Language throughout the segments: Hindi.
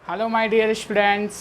Hello my dear students,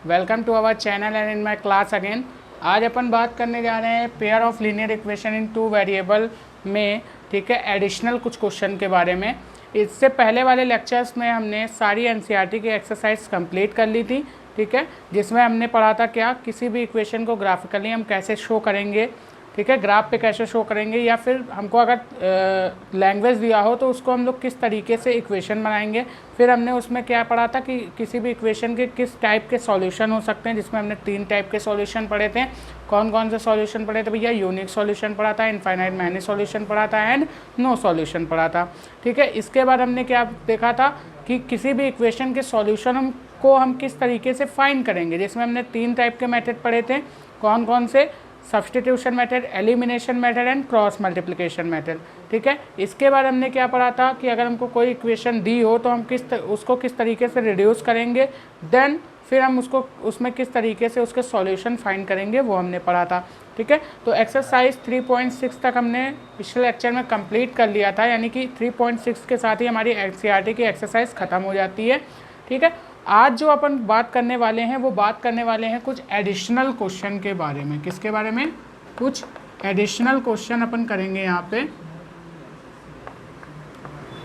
welcome to our channel and in my class again. आज अपन बात करने जा रहे हैं pair of linear equation in two variable में, ठीक है, एडिशनल कुछ क्वेश्चन के बारे में। इससे पहले वाले लेक्चर्स में हमने सारी एनसीईआरटी की एक्सरसाइज कंप्लीट कर ली थी, ठीक है, जिसमें हमने पढ़ा था क्या, किसी भी इक्वेशन को ग्राफिकली हम कैसे शो करेंगे, ठीक है, ग्राफ पे कैसे शो करेंगे, या फिर हमको अगर लैंग्वेज दिया हो तो उसको हम लोग किस तरीके से इक्वेशन बनाएंगे। फिर हमने उसमें क्या पढ़ा था कि किसी भी इक्वेशन के किस टाइप के सॉल्यूशन हो सकते हैं, जिसमें हमने 3 टाइप के सॉल्यूशन पढ़े थे। कौन कौन से सॉल्यूशन पढ़े थे भैया? यूनिक सॉल्यूशन पढ़ा था, इनफाइनाइट मैनी सॉल्यूशन पढ़ा था एंड नो सॉल्यूशन पढ़ा था, ठीक है। इसके बाद हमने क्या देखा था कि किसी भी इक्वेशन के सॉल्यूशन को हम किस तरीके से फाइंड करेंगे, जिसमें हमने 3 टाइप के मेथड पढ़े थे। कौन कौन से? Substitution method, elimination method and cross multiplication method, ठीक है। इसके बाद हमने क्या पढ़ा था कि अगर हमको कोई इक्वेशन दी हो तो हम उसको किस तरीके से रिड्यूस करेंगे, देन फिर हम उसमें किस तरीके से उसके सॉल्यूशन फाइंड करेंगे, वो हमने पढ़ा था, ठीक है। तो एक्सरसाइज 3.6 तक हमने पिछले लेक्चर में कंप्लीट कर लिया था, यानी कि 3.6 के साथ ही हमारी एनसीईआरटी की एक्सरसाइज ख़त्म हो जाती है, ठीक है। आज जो अपन बात करने वाले हैं वो बात करने वाले हैं कुछ एडिशनल क्वेश्चन के बारे में। किसके बारे में? कुछ एडिशनल क्वेश्चन अपन करेंगे यहाँ पे,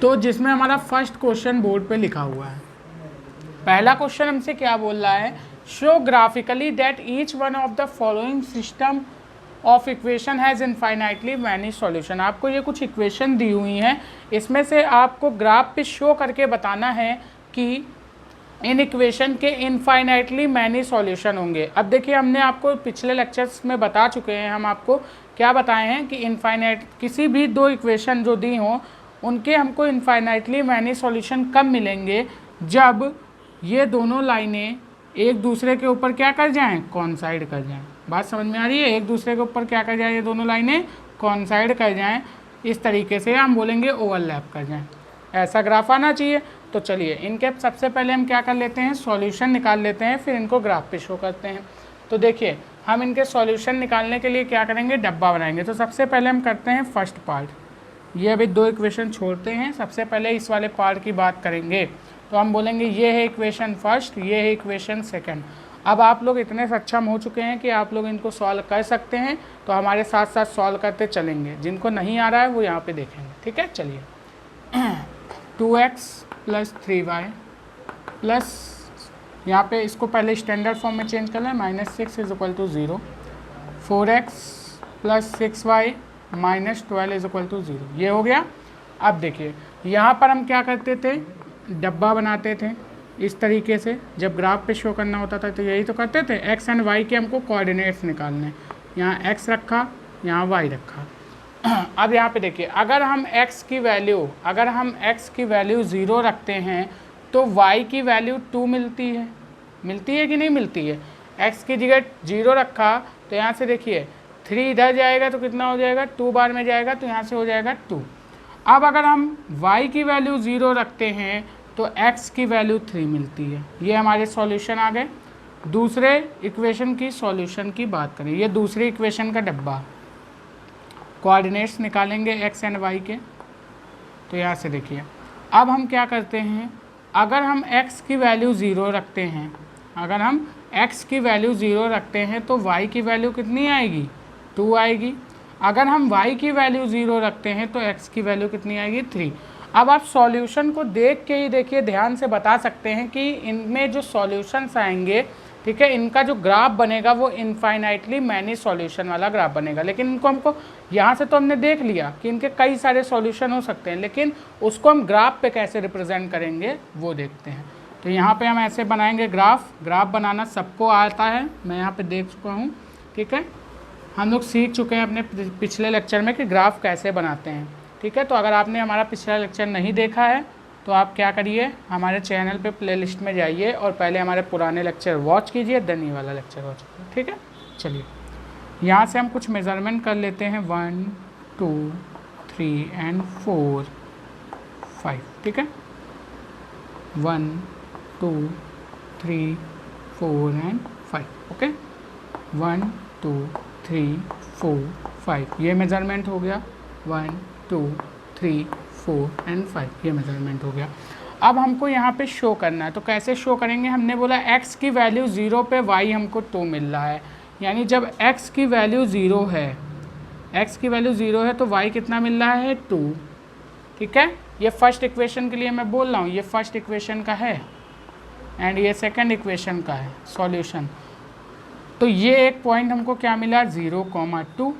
तो जिसमें हमारा फर्स्ट क्वेश्चन बोर्ड पे लिखा हुआ है। पहला क्वेश्चन हमसे क्या बोल रहा है? Show graphically that each one of the following system of equation has infinitely many solution. आपको ये कुछ इक्वेशन दी हुई हैं, इसमें से आपको ग्राफ पे शो करके बताना है कि इन इक्वेशन के इनफाइनाइटली मैनी सॉल्यूशन होंगे। अब देखिए, हमने आपको पिछले लेक्चर्स में बता चुके हैं, हम आपको क्या बताए हैं कि इनफाइनाइट किसी भी 2 इक्वेशन जो दी हों उनके हमको इनफाइनाइटली मैनी सॉल्यूशन कब मिलेंगे? जब ये दोनों लाइनें एक दूसरे के ऊपर क्या कर जाएं? कॉन्साइड कर जाएं। बात समझ में आ रही है? एक दूसरे के ऊपर क्या कर जाए? ये दोनों लाइनें कॉन्साइड कर जाएं, इस तरीके से हम बोलेंगे ओवरलैप कर जाएं। ऐसा ग्राफ आना चाहिए। तो चलिए इनके सबसे पहले हम क्या कर लेते हैं, सॉल्यूशन निकाल लेते हैं, फिर इनको ग्राफ पे शो करते हैं। तो देखिए, हम इनके सॉल्यूशन निकालने के लिए क्या करेंगे? डब्बा बनाएंगे। तो सबसे पहले हम करते हैं फर्स्ट पार्ट। ये अभी 2 इक्वेशन छोड़ते हैं, सबसे पहले इस वाले पार्ट की बात करेंगे। तो हम बोलेंगे ये है इक्वेशन फर्स्ट, ये है इक्वेशन सेकेंड। अब आप लोग इतने सक्षम हो चुके हैं कि आप लोग इनको सॉल्व कर सकते हैं, तो हमारे साथ साथ सॉल्व करते चलेंगे। जिनको नहीं आ रहा है वो यहाँ पर देखेंगे, ठीक है। चलिए 2x प्लस 3y प्लस, यहाँ पे इसको पहले स्टैंडर्ड फॉर्म में चेंज कर लें, -6 is equal to 0, 4x plus 6y minus 12 is equal to 0। ये हो गया। अब देखिए, यहाँ पर हम क्या करते थे? डब्बा बनाते थे इस तरीके से। जब ग्राफ पे शो करना होता था तो यही तो करते थे। x एंड y के हमको कोऑर्डिनेट्स निकालने, यहाँ x रखा, यहाँ y रखा। अब यहाँ पे देखिए, अगर हम x की वैल्यू 0 रखते हैं तो y की वैल्यू 2 मिलती है कि नहीं मिलती है? x की जगह 0 रखा तो यहाँ से देखिए 3 इधर जाएगा तो कितना हो जाएगा? 2 बार में जाएगा तो यहाँ से हो जाएगा 2। अब अगर हम y की वैल्यू 0 रखते हैं तो x की वैल्यू 3 मिलती है। ये हमारे सॉल्यूशन आ गए। दूसरे इक्वेशन की सॉल्यूशन की बात करें, ये दूसरी इक्वेशन का डब्बा, कोऑर्डिनेट्स निकालेंगे x एंड y के। तो यहाँ से देखिए, अब हम क्या करते हैं? अगर हम x की वैल्यू 0 रखते हैं, तो y की वैल्यू कितनी आएगी? 2 आएगी। अगर हम y की वैल्यू 0 रखते हैं तो x की वैल्यू कितनी आएगी? 3। अब आप सॉल्यूशन को देख के ही देखिए, ध्यान से बता सकते हैं कि इनमें जो सॉल्यूशंस आएंगे, ठीक है, इनका जो ग्राफ बनेगा वो इनफाइनाइटली मैनी सॉल्यूशन वाला ग्राफ बनेगा। लेकिन इनको हमको यहाँ से तो हमने देख लिया कि इनके कई सारे सॉल्यूशन हो सकते हैं, लेकिन उसको हम ग्राफ पे कैसे रिप्रेजेंट करेंगे वो देखते हैं। तो यहाँ पे हम ऐसे बनाएंगे ग्राफ बनाना सबको आता है, मैं यहाँ पे देख चुका हूँ, ठीक है। हम लोग सीख चुके हैं अपने पिछले लेक्चर में कि ग्राफ कैसे बनाते हैं, ठीक है। तो अगर आपने हमारा पिछला लेक्चर नहीं देखा है तो आप क्या करिए, हमारे चैनल पे प्लेलिस्ट में जाइए और पहले हमारे पुराने लेक्चर वॉच कीजिए, देन ये वाला लेक्चर वॉच कीजिए, ठीक है। चलिए यहाँ से हम कुछ मेज़रमेंट कर लेते हैं, 1 2 3 एंड 4 5, ठीक है। 1 2 3 4 एंड 5, ओके। 1 2 3 4 5 ये मेज़रमेंट हो गया। 1 2 3 4 एंड 5 ये मेज़रमेंट हो गया। अब हमको यहाँ पे शो करना है, तो कैसे शो करेंगे? हमने बोला x की वैल्यू 0 पे y हमको 2 मिल रहा है, यानी जब x की वैल्यू 0 है, x की वैल्यू 0 है तो y कितना मिल रहा है? 2। ठीक है, ये फर्स्ट इक्वेशन के लिए मैं बोल रहा हूँ, ये फर्स्ट इक्वेशन का है एंड ये सेकंड इक्वेशन का है सॉल्यूशन। तो ये एक पॉइंट हमको क्या मिला? 0,2।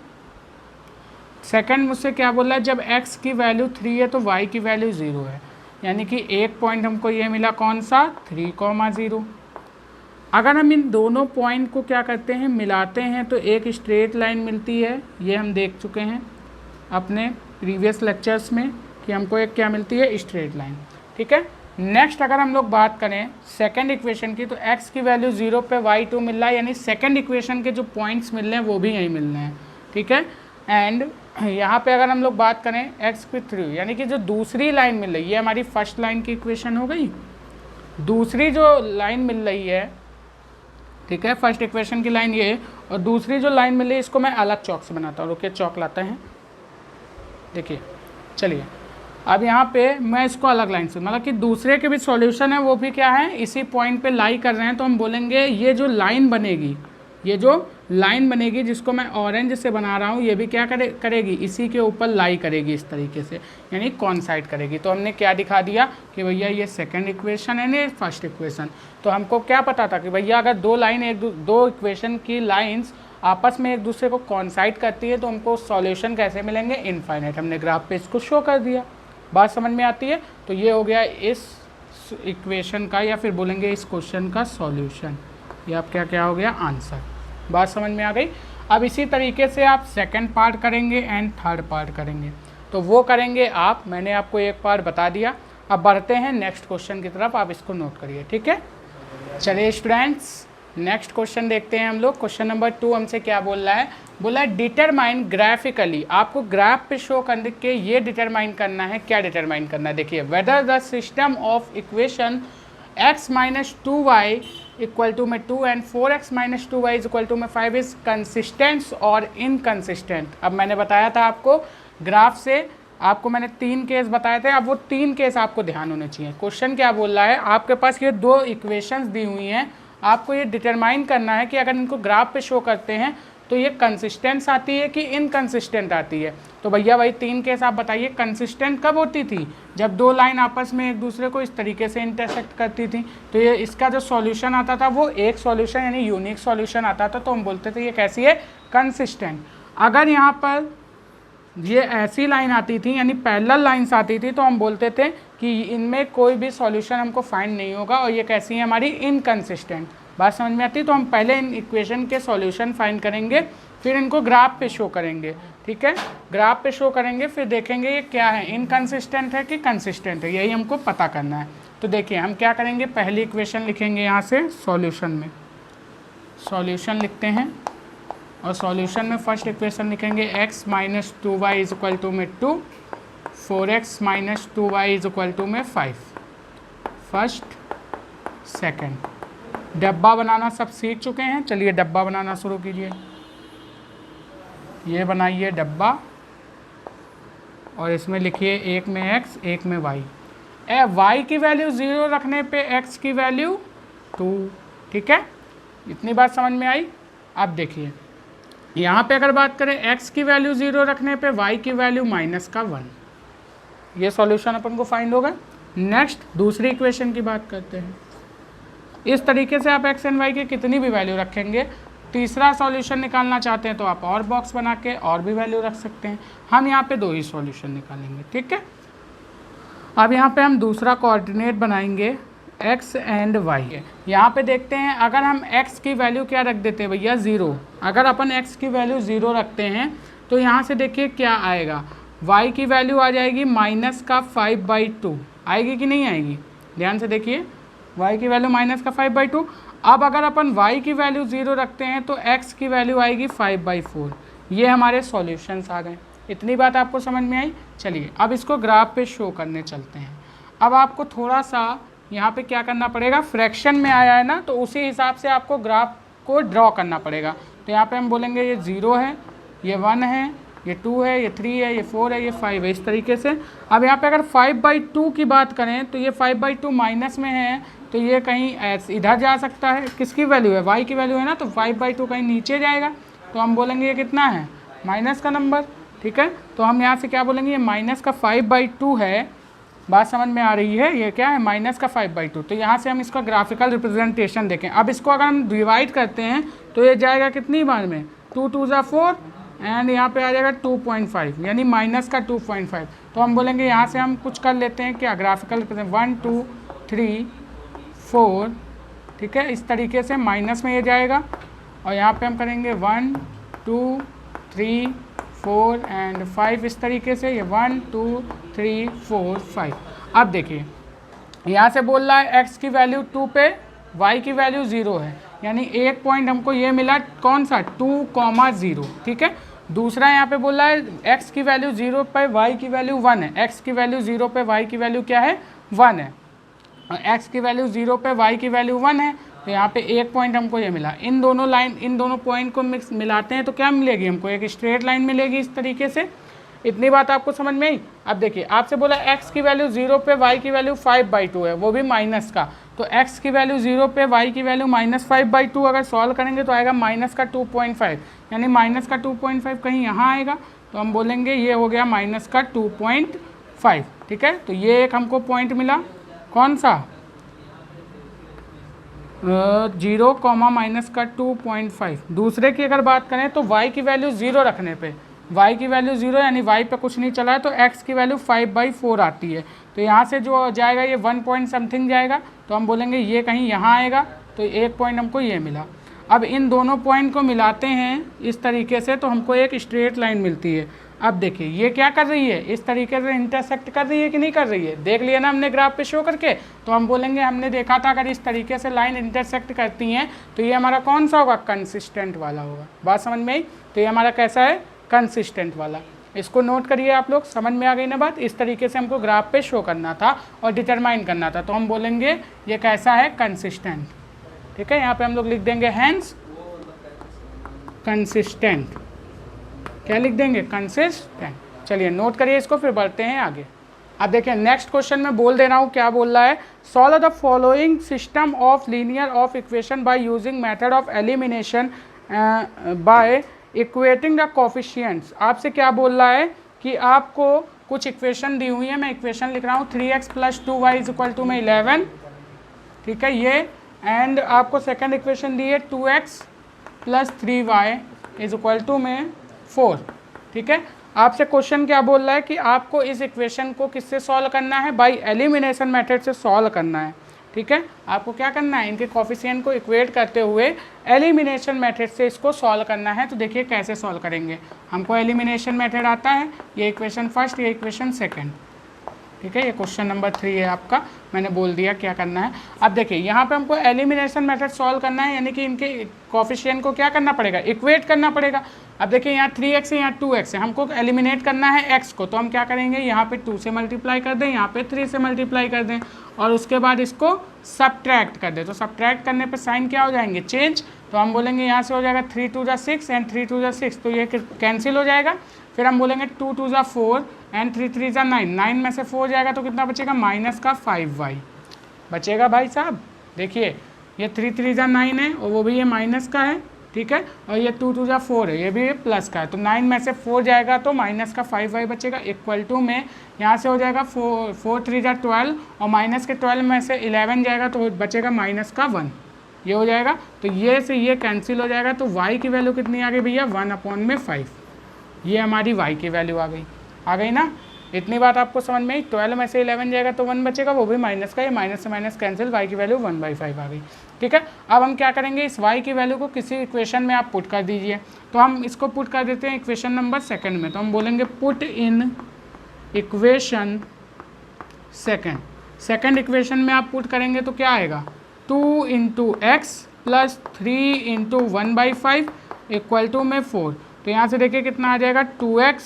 सेकंड मुझसे क्या बोला है? जब x की वैल्यू 3 है तो y की वैल्यू 0 है, यानी कि एक पॉइंट हमको ये मिला, कौन सा? 3,0। अगर हम इन दोनों पॉइंट को क्या करते हैं? मिलाते हैं तो एक स्ट्रेट लाइन मिलती है। ये हम देख चुके हैं अपने प्रीवियस लेक्चर्स में कि हमको एक क्या मिलती है? Straight line. ठीक है, नेक्स्ट अगर हम लोग बात करें सेकंड इक्वेशन की, तो x की वैल्यू 0 पे y 2 मिल रहा है, यानी सेकंड इक्वेशन के जो पॉइंट्स मिल रहे हैं वो भी यहीं मिल रहे हैं। ठीक है, एंड यहाँ पे अगर हम लोग बात करें x की 3, यानी कि जो दूसरी लाइन मिल रही है, ये हमारी फर्स्ट लाइन की इक्वेशन हो गई। दूसरी जो लाइन मिल रही है, ठीक है, फर्स्ट इक्वेशन की लाइन ये, और दूसरी जो लाइन मिल रही है इसको मैं अलग चौक से बनाता हूँ। रुकिए, चौक लाते हैं। देखिए, चलिए अब यहाँ पे मैं इसको अलग लाइन से, मतलब कि दूसरे के भी सॉल्यूशन है वो भी क्या है? इसी पॉइंट पे लाई कर रहे हैं, तो हम बोलेंगे ये जो लाइन बनेगी, ये जो लाइन बनेगी जिसको मैं ऑरेंज से बना रहा हूँ, ये भी क्या करेगी? इसी के ऊपर लाई करेगी इस तरीके से, यानी कॉन्साइड करेगी। तो हमने क्या दिखा दिया कि भैया ये सेकंड इक्वेशन है, ये फर्स्ट इक्वेशन। तो हमको क्या पता था कि भैया अगर दो लाइन दो इक्वेशन की लाइन्स आपस में एक दूसरे को कॉन्साइड करती है तो हमको सॉल्यूशन कैसे मिलेंगे? इनफाइनाइट। हमने ग्राफ पे इसको शो कर दिया। बात समझ में आती है? तो ये हो गया इस इक्वेशन का, या फिर बोलेंगे इस क्वेश्चन का सॉल्यूशन। ये आप क्या हो गया? आंसर। बात समझ में आ गई? अब इसी तरीके से आप सेकंड पार्ट करेंगे एंड थर्ड पार्ट करेंगे, तो वो करेंगे आप, मैंने आपको एक पार्ट बता दिया। अब बढ़ते हैं नेक्स्ट क्वेश्चन की तरफ, आप इसको नोट करिए। ठीक है, चलिए स्टूडेंट्स नेक्स्ट क्वेश्चन देखते हैं हम लोग। क्वेश्चन नंबर 2 हमसे क्या बोल रहा है? बोला है डिटरमाइन ग्राफिकली, आपको ग्राफ पे शो करने के ये डिटरमाइन करना है। क्या डिटरमाइन करना है? देखिए, whether the system of equation x minus 2y equal to में 2 and 4x minus 2y is equal to में 5 इज कंसिस्टेंट और इनकंसिस्टेंट। अब मैंने बताया था आपको ग्राफ से, आपको मैंने 3 केस बताए थे। अब वो 3 केस आपको ध्यान होने चाहिए। क्वेश्चन क्या बोल रहा है? आपके पास ये 2 इक्वेशंस दी हुई हैं, आपको ये डिटरमाइन करना है कि अगर इनको ग्राफ पे शो करते हैं तो ये कंसिस्टेंस आती है कि इनकंसिस्टेंट आती है। तो भैया भाई 3 केस आप बताइए, कंसिस्टेंट कब होती थी? जब दो लाइन आपस में एक दूसरे को इस तरीके से इंटरसेक्ट करती थी। तो ये इसका जो सॉल्यूशन आता था वो एक सॉल्यूशन यानी यूनिक सॉल्यूशन आता था, तो हम बोलते थे ये कैसी है? कंसिस्टेंट। अगर यहाँ पर ये ऐसी लाइन आती थी यानी पैरेलल लाइंस आती थी, तो हम बोलते थे कि इनमें कोई भी सॉल्यूशन हमको फाइंड नहीं होगा और ये कैसी है? हमारी इनकंसिस्टेंट। बात समझ में आती है? तो हम पहले इन इक्वेशन के सॉल्यूशन फाइंड करेंगे, फिर इनको ग्राफ पे शो करेंगे। ठीक है, ग्राफ पे शो करेंगे, फिर देखेंगे ये क्या है, इनकंसिस्टेंट है कि कंसिस्टेंट है, यही हमको पता करना है। तो देखिए हम क्या करेंगे, पहली इक्वेशन लिखेंगे यहाँ से सॉल्यूशन में, सॉल्यूशन लिखते हैं और सॉल्यूशन में फर्स्ट इक्वेशन लिखेंगे x minus 2y is equal to में 2, 4x minus 2y is equal to में 5। फर्स्ट सेकंड डब्बा बनाना सब सीख चुके हैं, चलिए डब्बा बनाना शुरू कीजिए। ये बनाइए डब्बा और इसमें लिखिए एक में x एक में y। y की वैल्यू 0 रखने पे x की वैल्यू 2। ठीक है, इतनी बात समझ में आई? अब देखिए यहाँ पे अगर बात करें x की वैल्यू 0 रखने पे y की वैल्यू -1, ये सॉल्यूशन अपन को फाइंड होगा। नेक्स्ट दूसरी इक्वेशन की बात करते हैं। इस तरीके से आप x एंड y की कितनी भी वैल्यू रखेंगे, तीसरा सॉल्यूशन निकालना चाहते हैं तो आप और बॉक्स बना के और भी वैल्यू रख सकते हैं। हम यहाँ पे 2 ही सॉल्यूशन निकालेंगे। ठीक है, अब यहाँ पे हम दूसरा कोऑर्डिनेट बनाएंगे x एंड y। यहाँ पे देखते हैं अगर हम x की वैल्यू क्या रख देते हैं भैया 0, अगर अपन x की वैल्यू 0 रखते हैं तो यहाँ से देखिए क्या आएगा, y की वैल्यू आ जाएगी -5/2। आएगी कि नहीं आएगी? ध्यान से देखिए, y की वैल्यू -5/2। अब अगर अपन y की वैल्यू 0 रखते हैं तो x की वैल्यू आएगी 5/4। ये हमारे सॉल्यूशंस आ गए। इतनी बात आपको समझ में आई? चलिए अब इसको ग्राफ पे शो करने चलते हैं। अब आपको थोड़ा सा यहाँ पे क्या करना पड़ेगा, फ्रैक्शन में आया है ना, तो उसी हिसाब से आपको ग्राफ को ड्रॉ करना पड़ेगा। तो यहाँ पे हम बोलेंगे ये 0 है, ये 1 है ये 2 है, ये 3 है, ये 4 है, ये 5 है, इस तरीके से। अब यहाँ पे अगर 5/2 की बात करें तो ये 5/2 माइनस में है, तो ये कहीं इधर जा सकता है। किसकी वैल्यू है? y की वैल्यू है ना, तो 5/2 कहीं नीचे जाएगा, तो हम बोलेंगे ये कितना है? माइनस का नंबर। ठीक है, तो हम यहाँ से क्या बोलेंगे? ये माइनस का 5/2 है। बात समझ में आ रही है? ये क्या है? माइनस का 5/2। तो यहाँ से हम इसका ग्राफिकल रिप्रेजेंटेशन देखें। अब इसको अगर हम डिवाइड करते हैं तो ये जाएगा कितनी बार में? 2 2 ज़ा 4 एंड यहाँ पे आ जाएगा 2.5, यानी माइनस का 2.5। तो हम बोलेंगे यहाँ से हम कुछ कर लेते हैं क्या? ग्राफिकल रिप्रेजेंट 1 2 3 4, ठीक है, इस तरीके से माइनस में ये जाएगा। और यहाँ पे हम करेंगे 1 2 3 4 एंड 5, इस तरीके से ये 1 2 3 4 5। अब देखिए यहाँ से बोल रहा है x की वैल्यू 2 पे y की वैल्यू 0 है, यानी एक पॉइंट हमको ये मिला, कौन सा? 2,0। ठीक है, दूसरा यहाँ पे बोल रहा है x की वैल्यू 0 पे y की वैल्यू 1 है। x की वैल्यू 0 पे y की वैल्यू क्या है? 1 है। और x की वैल्यू 0 पे y की वैल्यू 1 है, तो यहाँ पे एक पॉइंट हमको ये मिला। इन दोनों पॉइंट को मिलाते हैं तो क्या मिलेगी हमको? एक स्ट्रेट लाइन मिलेगी इस तरीके से। इतनी बात आपको समझ में आई? अब देखिए आपसे बोला x की वैल्यू 0 पे y की वैल्यू 5/2 है, वो भी माइनस का। तो x की वैल्यू 0 पे y की वैल्यू -5/2 अगर सॉल्व करेंगे तो आएगा माइनस का 2.5, यानी माइनस का 2.5 कहीं यहाँ आएगा, तो हम बोलेंगे ये हो गया माइनस का 2.5। ठीक है, तो ये एक हमको पॉइंट मिला, कौन सा? 0, माइनस का 2.5। दूसरे की अगर बात करें तो y की वैल्यू 0 रखने पे, y की वैल्यू 0 यानी y पे कुछ नहीं चला है, तो x की वैल्यू 5/4 आती है। तो यहाँ से जो जाएगा ये 1 पॉइंट समथिंग जाएगा, तो हम बोलेंगे ये कहीं यहाँ आएगा, तो एक पॉइंट हमको ये मिला। अब इन दोनों पॉइंट को मिलाते हैं इस तरीके से, तो हमको एक स्ट्रेट लाइन मिलती है। अब देखिए ये क्या कर रही है? इस तरीके से इंटरसेक्ट कर रही है कि नहीं कर रही है? देख लिया ना हमने ग्राफ पे शो करके। तो हम बोलेंगे हमने देखा था अगर इस तरीके से लाइन इंटरसेक्ट करती हैं तो ये हमारा कौन सा होगा? कंसिस्टेंट वाला होगा। बात समझ में आई? तो ये हमारा कैसा है? कंसिस्टेंट वाला। इसको नोट करिए आप लोग, समझ में आ गई ना बात? इस तरीके से हमको ग्राफ पे शो करना था और डिटरमाइन करना था, तो हम बोलेंगे ये कैसा है? कंसिस्टेंट। ठीक है, यहाँ पे हम लोग लिख देंगे हैंस कंसिस्टेंट। क्या लिख देंगे? कंसिस्टेंट। चलिए नोट करिए इसको, फिर बढ़ते हैं आगे। अब देखिए नेक्स्ट क्वेश्चन में बोल दे रहा हूँ, क्या बोल रहा है? Solve the following system of linear of equation by using method of elimination by equating the coefficients. आपसे क्या बोल रहा है कि आपको कुछ इक्वेशन दी हुई है, मैं इक्वेशन लिख रहा हूँ 3x + 2y = में 11, ठीक है ये, एंड आपको सेकंड इक्वेशन दी है 2x + 3y = में 4। ठीक है, आपसे क्वेश्चन क्या बोल रहा है कि आपको इस इक्वेशन को किससे सॉल्व करना है? बाय एलिमिनेशन मेथड से सॉल्व करना है। ठीक है, आपको क्या करना है? इनके कोफिशिएंट को इक्वेट करते हुए एलिमिनेशन मेथड से इसको सॉल्व करना है। तो देखिए कैसे सॉल्व करेंगे। हमको एलिमिनेशन मेथड आता है, ये इक्वेशन फर्स्ट, ये इक्वेशन सेकंड। ठीक है, ये क्वेश्चन नंबर 3 है आपका, मैंने बोल दिया क्या करना है। अब देखिए यहाँ पे हमको एलिमिनेशन मेथड सॉल्व करना है, यानी कि इनके कोफिशिएंट को क्या करना पड़ेगा? इक्वेट करना पड़ेगा। अब देखिए यहाँ 3x है, यहाँ 2x है, हमको एलिमिनेट करना है x को, तो हम क्या करेंगे? यहाँ पे 2 से मल्टीप्लाई कर दें, यहाँ पे 3 से मल्टीप्लाई कर दें, और उसके बाद इसको सब्ट्रैक्ट कर दें। तो सब्ट्रैक्ट करने पे साइन क्या हो जाएंगे? चेंज। तो हम बोलेंगे यहाँ से हो जाएगा 3 2 = 6 एंड 3 2 = 6, तो ये कैंसिल हो जाएगा। फिर हम बोलेंगे 2 2 = 4 एंड 3 3 = 9, 9 में से 4 जाएगा तो कितना बचेगा? -5y बचेगा भाई साहब। देखिए ये 3 3 = 9 है और वो भी ये माइनस का है, ठीक है, और ये 2 2 = 4 है, ये भी प्लस का है, तो 9 में से 4 जाएगा तो -5y बचेगा, इक्वल टू में यहाँ से हो जाएगा 4 3 = 12 और माइनस के 12 में से 11 जाएगा तो बचेगा -1, ये हो जाएगा। तो ये से ये कैंसिल हो जाएगा, तो y की वैल्यू कितनी आ गई भैया? 1/5। ये हमारी y की वैल्यू आ गई ना? इतनी बात आपको समझ में आई? 12 में से 11 जाएगा तो 1 बचेगा, वो भी माइनस का, ये माइनस से माइनस कैंसिल, y की वैल्यू 1/5 आ गई। ठीक है, अब हम क्या करेंगे? इस y की वैल्यू को किसी इक्वेशन में आप पुट कर दीजिए। तो हम इसको पुट कर देते हैं इक्वेशन नंबर सेकंड में। तो हम बोलेंगे put in equation second equation में आप पुट करेंगे तो क्या आएगा? 2 × x + 3 × 1/5 = में 4। तो यहाँ से देखिए कितना आ जाएगा? 2x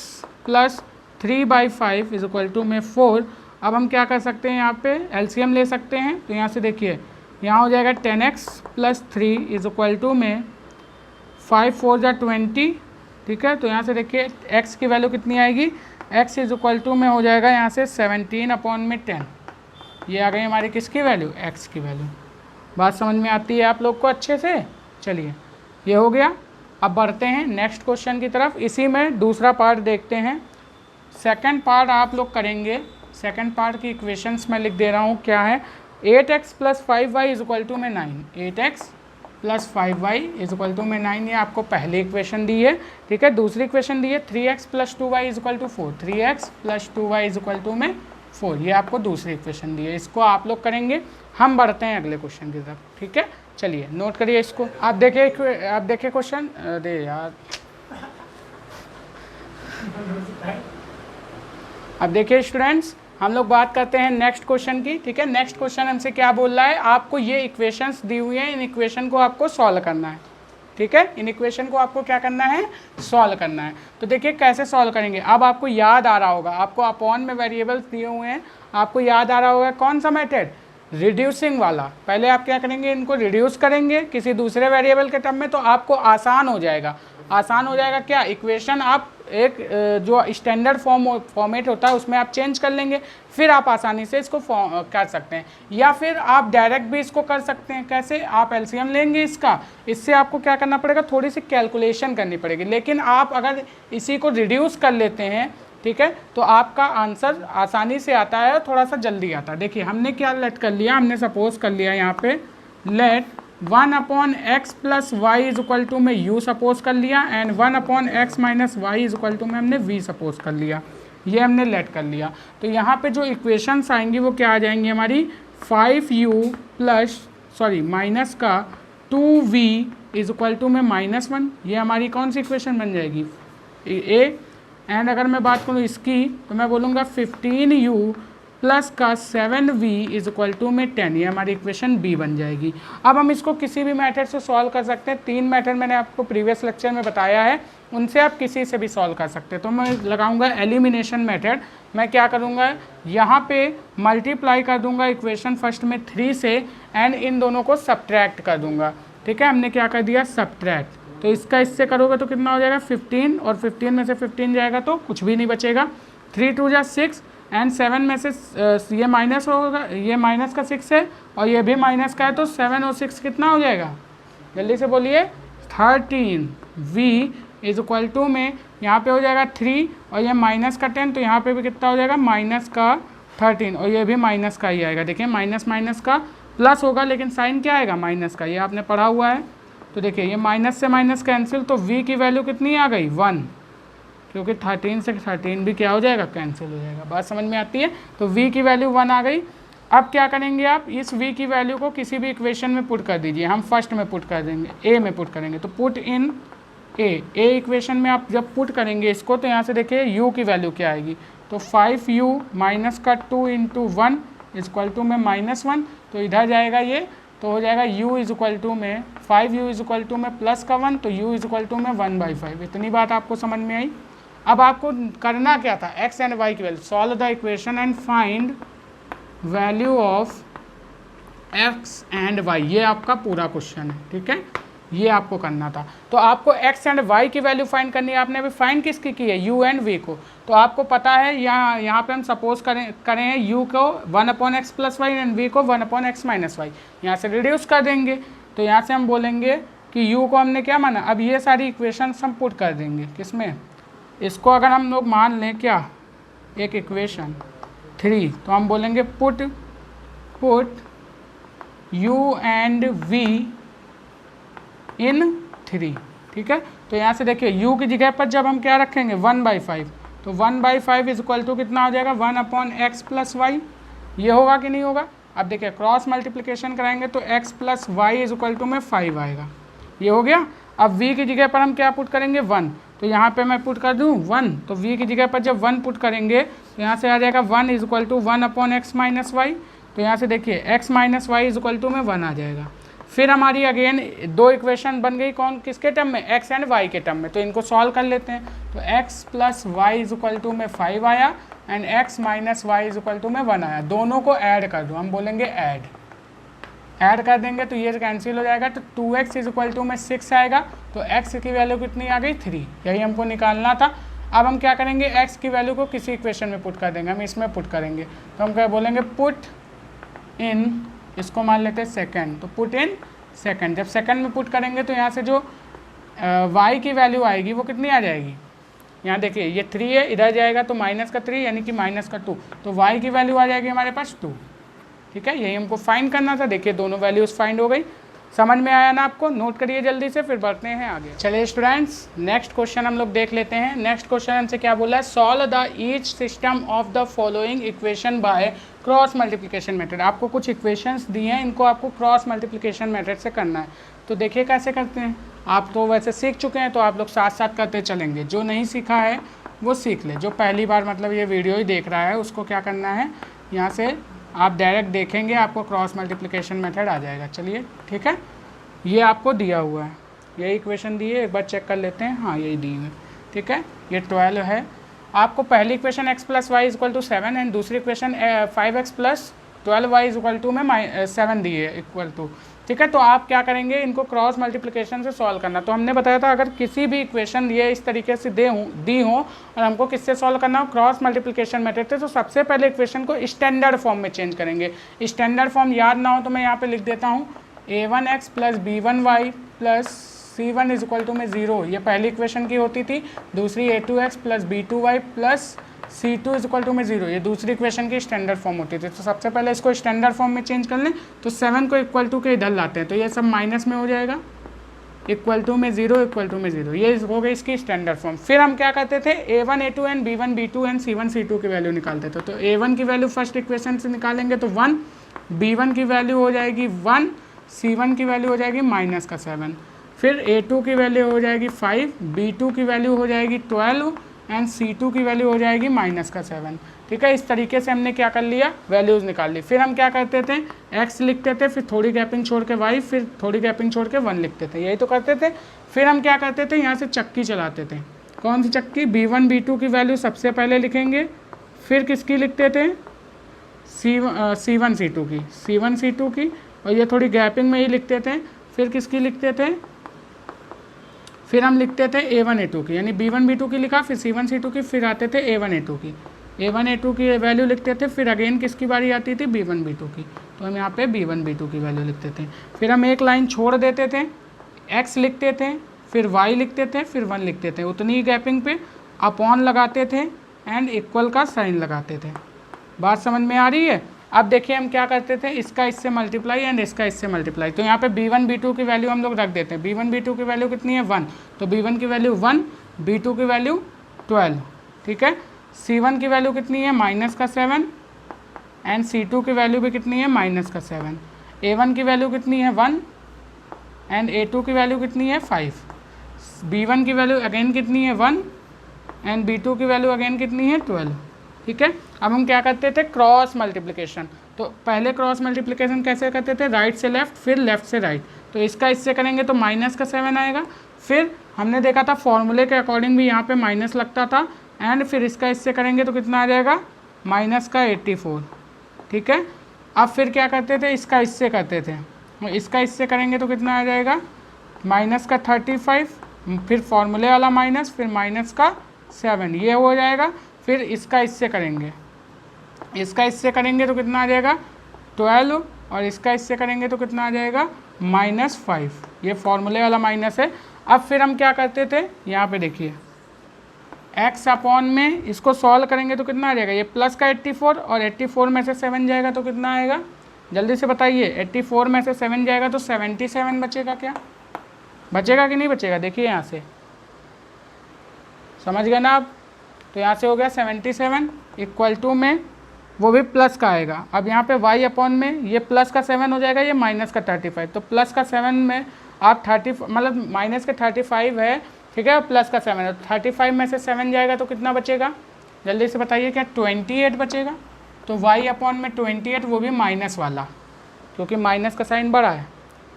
+ 3/5 = में 4। अब हम क्या कर सकते हैं? यहाँ पे एलसीएम ले सकते हैं। तो यहाँ से देखिए यहाँ हो जाएगा 10x + 3 = में 5 4 = 20 ठीक है। तो यहाँ से देखिए x की वैल्यू कितनी आएगी, x इज इक्वल टू में हो जाएगा यहाँ से 17/10। ये आ गई हमारी किसकी वैल्यू, x की वैल्यू। बात समझ में आती है आप लोग को अच्छे से। चलिए ये हो गया। अब बढ़ते हैं नेक्स्ट क्वेश्चन की तरफ। इसी में दूसरा पार्ट देखते हैं। सेकंड पार्ट आप लोग करेंगे। सेकंड पार्ट की इक्वेशंस मैं लिख दे रहा हूँ क्या है। 8x + 5y is equal to में 9। 8x + 5y is equal to में 9, ये आपको पहली इक्वेशन दी है। ठीक है। दूसरी इक्वेशन दी है 3x + 2y is equal to 4। 3x + 2y is equal to में 4, ये आपको दूसरी इक्वेशन दी है। इसको आप लोग करेंगे। हम बढ़ते हैं अगले क्वेश्चन की तरफ। ठीक है। चलिए नोट करिए इसको। आप देखिए क्वेश्चन। अरे यार, अब देखिए स्टूडेंट्स, हम लोग बात करते हैं नेक्स्ट क्वेश्चन की। ठीक है। नेक्स्ट क्वेश्चन हमसे क्या बोल रहा है, आपको ये इक्वेशंस दी हुई हैं, इन इक्वेशन को आपको सॉल्व करना है। ठीक है। इन इक्वेशन को आपको क्या करना है, सॉल्व करना है। तो देखिए कैसे सॉल्व करेंगे। अब आपको याद आ रहा होगा, आपको अपॉन में वेरिएबल्स दिए हुए हैं, आपको याद आ रहा होगा कौन सा मेथड, रिड्यूसिंग वाला। पहले आप क्या करेंगे, इनको रिड्यूस करेंगे किसी दूसरे वेरिएबल के टर्म में, तो आपको आसान हो जाएगा। आसान हो जाएगा क्या, इक्वेशन आप एक जो स्टैंडर्ड फॉर्मेट होता है उसमें आप चेंज कर लेंगे, फिर आप आसानी से इसको कर सकते हैं। या फिर आप डायरेक्ट भी इसको कर सकते हैं। कैसे, आप एलसीएम लेंगे इसका, इससे आपको क्या करना पड़ेगा, थोड़ी सी कैलकुलेशन करनी पड़ेगी। लेकिन आप अगर इसी को रिड्यूस कर लेते हैं, ठीक है, तो आपका आंसर आसानी से आता है, थोड़ा सा जल्दी आता है। देखिए हमने क्या लेट कर लिया, हमने सपोज कर लिया यहाँ पे let 1/x + y is equal to में u सपोज कर लिया, and 1/x - y is equal to में हमने v सपोज कर लिया। ये हमने लेट कर लिया। तो यहाँ पे जो इक्वेशंस आएंगी वो क्या आ जाएंगी हमारी, 5u माइनस का 2v इज इक्वल टू में -1। ये हमारी कौन सी इक्वेशन बन जाएगी, ए। एंड अगर मैं बात करूँ इसकी, तो मैं बोलूँगा 15u प्लस का 7v इज इक्वल टू में 10। ये हमारी इक्वेशन बी बन जाएगी। अब हम इसको किसी भी मेथड से सॉल्व कर सकते हैं। 3 मेथड मैंने आपको प्रीवियस लेक्चर में बताया है, उनसे आप किसी से भी सॉल्व कर सकते हैं। तो मैं लगाऊंगा एलिमिनेशन मेथड। मैं क्या करूंगा, यहाँ पे मल्टीप्लाई कर दूंगा इक्वेशन फर्स्ट में 3 से, एंड इन दोनों को सब्ट्रैक्ट कर दूंगा। ठीक है, हमने क्या कर दिया, सब्ट्रैक्ट। तो इसका इससे करोगे तो कितना हो जाएगा, 15, और 15 में से 15 जाएगा तो कुछ भी नहीं बचेगा। 3 2 जा 6, एंड 7 में से ये माइनस होगा, ये माइनस का 6 है और ये भी माइनस का है, तो 7 और 6 कितना हो जाएगा, जल्दी से बोलिए, 13। v इज इक्वल टू में यहाँ पे हो जाएगा 3 और ये माइनस का 10, तो यहाँ पे भी कितना हो जाएगा, माइनस का 13, और ये भी माइनस का ही आएगा। देखिए माइनस माइनस का प्लस होगा, लेकिन साइन क्या आएगा, माइनस का, ये आपने पढ़ा हुआ है। तो देखिए ये माइनस से माइनस कैंसिल, तो v की वैल्यू कितनी आ गई, 1, क्योंकि 13 से 13 भी क्या हो जाएगा, कैंसिल हो जाएगा। बात समझ में आती है। तो v की वैल्यू 1 आ गई। अब क्या करेंगे, आप इस v की वैल्यू को किसी भी इक्वेशन में पुट कर दीजिए। हम फर्स्ट में पुट कर देंगे, a में पुट करेंगे, तो पुट इन a इक्वेशन में आप जब पुट करेंगे इसको, तो यहाँ से देखिए u की वैल्यू क्या आएगी, तो 5u माइनस का 2 × 1 इज इक्वल टू में -1, तो इधर जाएगा ये, तो हो जाएगा u इज इक्वल टू में 5u इज इक्वल टू में प्लस का 1, तो u इज इक्वल टू में 1/5। इतनी बात आपको समझ में आई। अब आपको करना क्या था, x एंड y की value, solve the equation and find value of x and y। ये आपका पूरा क्वेश्चन है। ठीक है, ये आपको करना था। तो आपको x एंड y की वैल्यू फाइंड करनी है। आपने अभी फाइंड किसकी की है, u एंड v को। तो आपको पता है यहाँ पे हम सपोज करें u को 1/x + y एंड v को 1/x - y। यहाँ से रिड्यूस कर देंगे, तो यहाँ से हम बोलेंगे कि u को हमने क्या माना, अब ये सारी इक्वेशन हम पुट कर देंगे किसमें, इसको अगर हम लोग मान लें क्या, एक इक्वेशन 3, तो हम बोलेंगे पुट u एंड v इन 3। ठीक है, तो यहाँ से देखिए u की जगह पर जब हम क्या रखेंगे, 1/5, तो 1/5 इज इक्वल टू कितना हो जाएगा, 1/x + y। ये होगा कि नहीं होगा। अब देखिए क्रॉस मल्टीप्लिकेशन कराएंगे तो x + y is equal to में 5 आएगा। ये हो गया। अब v की जगह पर हम क्या पुट करेंगे, 1, तो यहाँ पे मैं पुट कर दूँ 1, तो v की जगह पर जब 1 पुट करेंगे तो यहाँ से आ जाएगा 1 is equal to 1/x - y। तो यहाँ से देखिए x - y is equal to में 1 आ जाएगा। फिर हमारी अगेन 2 इक्वेशन बन गई, कौन किसके टर्म में, x एंड y के टर्म में। तो इनको सॉल्व कर लेते हैं। तो x + y is equal to में 5 आया, and x - y is equal to में 1 आया। दोनों को ऐड कर दो, हम बोलेंगे ऐड कर देंगे तो ये कैंसिल हो जाएगा, तो 2x इज इक्वल टू में 6 आएगा, तो x की वैल्यू कितनी आ गई 3, यही हमको निकालना था। अब हम क्या करेंगे, x की वैल्यू को किसी इक्वेशन में पुट कर देंगे, हम इसमें पुट करेंगे, तो हम क्या बोलेंगे पुट इन, इसको मान लेते हैं सेकेंड, तो पुट इन सेकेंड। जब सेकेंड में पुट करेंगे तो यहाँ से जो y की वैल्यू आएगी वो कितनी आ जाएगी, यहाँ देखिए ये 3 है, इधर जाएगा तो माइनस का 3 यानी कि माइनस का 2, तो y की वैल्यू आ जाएगी हमारे पास 2। ठीक है, यही हमको फाइंड करना था। देखिए दोनों वैल्यूज़ फाइंड हो गई। समझ में आया ना आपको, नोट करिए जल्दी से, फिर बढ़ते हैं आगे। चलिए स्टूडेंट्स, नेक्स्ट क्वेश्चन हम लोग देख लेते हैं। नेक्स्ट क्वेश्चन हमसे क्या बोला है, solve the each system of the following equation by cross multiplication method. आपको कुछ इक्वेशंस दिए हैं, इनको आपको क्रॉस मल्टीप्लिकेशन मेथड से करना है। तो देखिए कैसे करते हैं, आप तो वैसे सीख चुके हैं, तो आप लोग साथ साथ करते चलेंगे। जो नहीं सीखा है वो सीख ले, जो पहली बार मतलब ये वीडियो ही देख रहा है उसको क्या करना है, यहाँ से आप डायरेक्ट देखेंगे, आपको क्रॉस मल्टीप्लिकेशन मेथड आ जाएगा। चलिए ठीक है, ये आपको दिया हुआ है, यही इक्वेशन दी है, एक बार चेक कर लेते हैं। हाँ यही दी है, ठीक है, ये 12 है। आपको पहली equation x plus y is equal to 7 and दूसरी equation 5x plus 12y is equal to में 7 दी है इक्वल टू। ठीक है, तो आप क्या करेंगे, इनको क्रॉस मल्टीप्लिकेशन से सॉल्व करना। तो हमने बताया था अगर किसी भी इक्वेशन ये इस तरीके से दी हो और हमको किससे सॉल्व करना हो, क्रॉस मल्टीप्लिकेशन मेथड से, तो सबसे पहले इक्वेशन को स्टैंडर्ड फॉर्म में चेंज करेंगे। स्टैंडर्ड फॉर्म याद ना हो तो मैं यहाँ पे लिख देता हूँ, a1x plus b1y plus c1 is equal to में 0, ये पहली इक्वेशन की होती थी। दूसरी a2x plus b2y plus c2 is equal to में 0, ये दूसरी इक्वेशन की स्टैंडर्ड फॉर्म होती थी। तो सबसे पहले इसको स्टैंडर्ड फॉर्म में चेंज कर लें, तो 7 को इक्वल टू के इधर लाते हैं, तो ये सब माइनस में हो जाएगा, इक्वल टू में 0 इक्वल टू में 0, ये हो गई इसकी स्टैंडर्ड फॉर्म। फिर हम क्या करते थे, a1 a2 and b1 b2 and c1 c2 की वैल्यू निकालते थे। तो a1 की वैल्यू फर्स्ट इक्वेशन से निकालेंगे तो 1, b1 की वैल्यू हो जाएगी 1, c1 की वैल्यू हो जाएगी माइनस का 7, फिर a2 की वैल्यू हो जाएगी 5, b2 की वैल्यू हो जाएगी 12 एंड c2 की वैल्यू हो जाएगी माइनस का 7। ठीक है, इस तरीके से हमने क्या कर लिया, वैल्यूज़ निकाल ली। फिर हम क्या करते थे, x लिखते थे, फिर थोड़ी गैपिंग छोड़ के y, फिर थोड़ी गैपिंग छोड़ के 1 लिखते थे, यही तो करते थे। फिर हम क्या करते थे, यहाँ से चक्की चलाते थे। कौन सी चक्की, b1 b2 की वैल्यू सबसे पहले लिखेंगे, फिर किसकी लिखते थे, c1 c2 की, और ये थोड़ी गैपिंग में ही लिखते थे। फिर किसकी लिखते थे, फिर हम लिखते थे a1 a2 की, यानी b1 b2 की लिखा, फिर c1 c2 की, फिर आते थे a1 a2 की, a1 a2 की वैल्यू लिखते थे। फिर अगेन किसकी बारी आती थी, b1 b2 की, तो हम यहाँ पे b1 b2 की वैल्यू लिखते थे। फिर हम एक लाइन छोड़ देते थे, x लिखते थे, फिर y लिखते थे, फिर 1 लिखते थे, उतनी ही गैपिंग पे अपॉन लगाते थे एंड इक्वल का साइन लगाते थे। बात समझ में आ रही है। अब देखिए हम क्या करते थे, इसका इससे मल्टीप्लाई एंड इसका इससे मल्टीप्लाई। तो यहाँ पे b1 b2 की वैल्यू हम लोग रख देते हैं। b1 b2 की वैल्यू कितनी है, 1, तो b1 की वैल्यू 1, b2 की वैल्यू 12। ठीक है, c1 की वैल्यू कितनी है, माइनस का 7 एंड c2 की वैल्यू भी कितनी है, माइनस का 7। a1 की वैल्यू कितनी है, 1 एंड a2 की वैल्यू कितनी है, 5। b1 की वैल्यू अगेन कितनी है, 1 एंड b2 की वैल्यू अगेन कितनी है, 12। ठीक है, अब हम क्या करते थे, क्रॉस मल्टीप्लिकेशन। तो पहले क्रॉस मल्टीप्लिकेशन कैसे करते थे, राइट से लेफ्ट, फिर लेफ्ट से राइट। तो इसका इससे करेंगे तो माइनस का 7 आएगा। फिर हमने देखा था फॉर्मूले के अकॉर्डिंग भी यहाँ पे माइनस लगता था, एंड फिर इसका इससे करेंगे तो कितना आ जाएगा, माइनस का 84। ठीक है, अब फिर क्या करते थे, इसका इससे करते थे, इसका इससे करेंगे तो कितना आ जाएगा, माइनस का 35, फिर फॉर्मूले वाला माइनस, फिर माइनस का 7, ये हो जाएगा। फिर इसका इससे करेंगे, इसका इससे करेंगे तो कितना आ जाएगा, 12, और इसका इससे करेंगे तो कितना आ जाएगा, -5, ये फॉर्मूले वाला माइनस है। अब फिर हम क्या करते थे, यहाँ पे देखिए x अपॉन में इसको सॉल्व करेंगे तो कितना आ जाएगा, ये प्लस का 84, और 84 में से 7 जाएगा तो कितना आएगा, जल्दी से बताइए, 84 में से 7 जाएगा तो 77 बचेगा। क्या बचेगा कि नहीं बचेगा, देखिए यहाँ से, समझ गए ना आप। तो यहाँ से हो गया 77 इक्वल टू में वो भी प्लस का आएगा। अब यहाँ पे y अपॉन में ये प्लस का 7 हो जाएगा, ये माइनस का 35, तो प्लस का 7 में आप 30 मतलब माइनस का 35 है, ठीक है, प्लस का 7 है, 35 में से 7 जाएगा तो कितना बचेगा, जल्दी से बताइए, क्या 28 बचेगा। तो y अपॉन में 28, वो भी माइनस वाला, क्योंकि माइनस का साइन बड़ा है,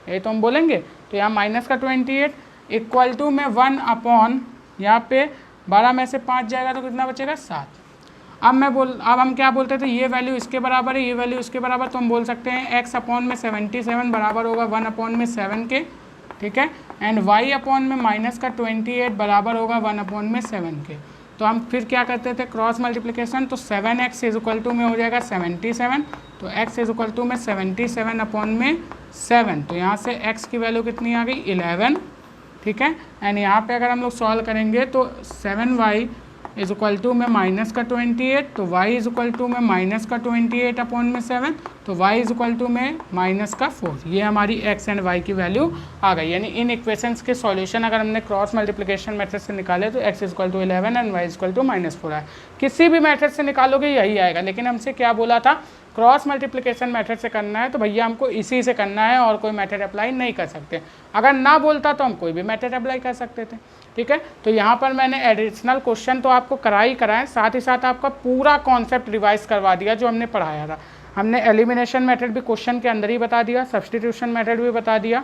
ये तो हम बोलेंगे। तो यहाँ माइनस का 28 इक्वल टू में 1 अपॉन, यहाँ पे 12 में से 5 जाएगा तो कितना बचेगा, 7। अब हम क्या बोलते थे, ये वैल्यू इसके बराबर है, ये वैल्यू इसके बराबर, तो हम बोल सकते हैं x अपॉन में 77 बराबर होगा 1 अपॉन में 7 के, ठीक है, एंड y अपॉन में माइनस का 28 बराबर होगा 1 अपॉन में 7 के। तो हम फिर क्या करते थे, क्रॉस मल्टीप्लिकेशन, तो 7x इज इक्वल टू में हो जाएगा 77, तो x इज इक्वल टू में 77 अपॉन में 7, तो यहाँ से x की वैल्यू कितनी आ गई 11, ठीक है, एंड यहाँ पे अगर हम लोग सॉल्व करेंगे तो 7y इज इक्वल टू में माइनस का 28, तो y इज इक्वल टू में माइनस का 28 अपॉन में 7, तो y इज इक्वल टू में माइनस का 4। ये हमारी x एंड y की वैल्यू आ गई। यानी इन इक्वेशंस के सॉल्यूशन अगर हमने क्रॉस मल्टीप्लिकेशन मेथड से निकाले तो x is equal to 11 and y is equal to -4 है। किसी भी मेथड से निकालोगे यही आएगा, लेकिन हमसे क्या बोला था, क्रॉस मल्टीप्लिकेशन मेथड से करना है, तो भैया हमको इसी से करना है और कोई मेथड अप्लाई नहीं कर सकते। अगर ना बोलता तो हम कोई भी मेथड अप्लाई कर सकते थे, ठीक है। तो यहाँ पर मैंने एडिशनल क्वेश्चन तो आपको कराए, साथ ही साथ आपका पूरा कॉन्सेप्ट रिवाइज करवा दिया जो हमने पढ़ाया था। हमने एलिमिनेशन मेथड भी क्वेश्चन के अंदर ही बता दिया, सब्सटीट्यूशन मेथड भी बता दिया,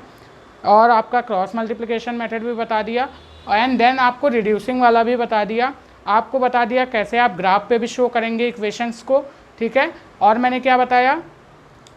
और आपका क्रॉस मल्टीप्लिकेशन मेथड भी बता दिया, एंड देन आपको रिड्यूसिंग वाला भी बता दिया। आपको बता दिया कैसे आप ग्राफ पे भी शो करेंगे इक्वेशंस को, ठीक है। और मैंने क्या बताया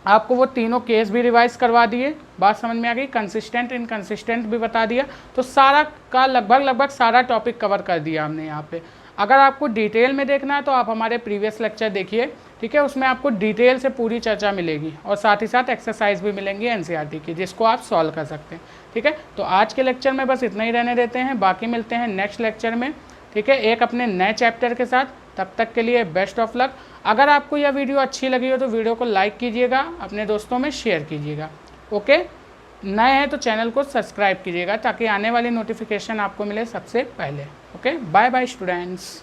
आपको, वो तीनों केस भी रिवाइज करवा दिए, बात समझ में आ गई। कंसिस्टेंट इनकंसिस्टेंट भी बता दिया, तो सारा का लगभग सारा टॉपिक कवर कर दिया हमने यहाँ पे। अगर आपको डिटेल में देखना है तो आप हमारे प्रीवियस लेक्चर देखिए, ठीक है, उसमें आपको डिटेल से पूरी चर्चा मिलेगी और साथ ही साथ एक्सरसाइज भी मिलेंगी एनसीईआरटी की, जिसको आप सॉल्व कर सकते हैं, ठीक है। तो आज के लेक्चर में बस इतना ही रहने देते हैं, बाकी मिलते हैं नेक्स्ट लेक्चर में, ठीक है, एक अपने नए चैप्टर के साथ। तब तक के लिए बेस्ट ऑफ लक। अगर आपको यह वीडियो अच्छी लगी हो तो वीडियो को लाइक कीजिएगा, अपने दोस्तों में शेयर कीजिएगा, ओके। नए हैं तो चैनल को सब्सक्राइब कीजिएगा ताकि आने वाली नोटिफिकेशन आपको मिले सबसे पहले, ओके। Bye bye students.